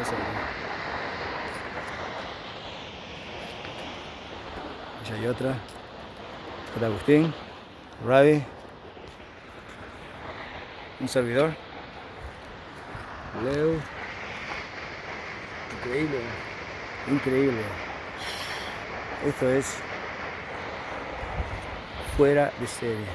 serie. Allá hay otra. J. Agustín, Ravi, un servidor, Leo. Increíble, increíble. Esto es fuera de serie.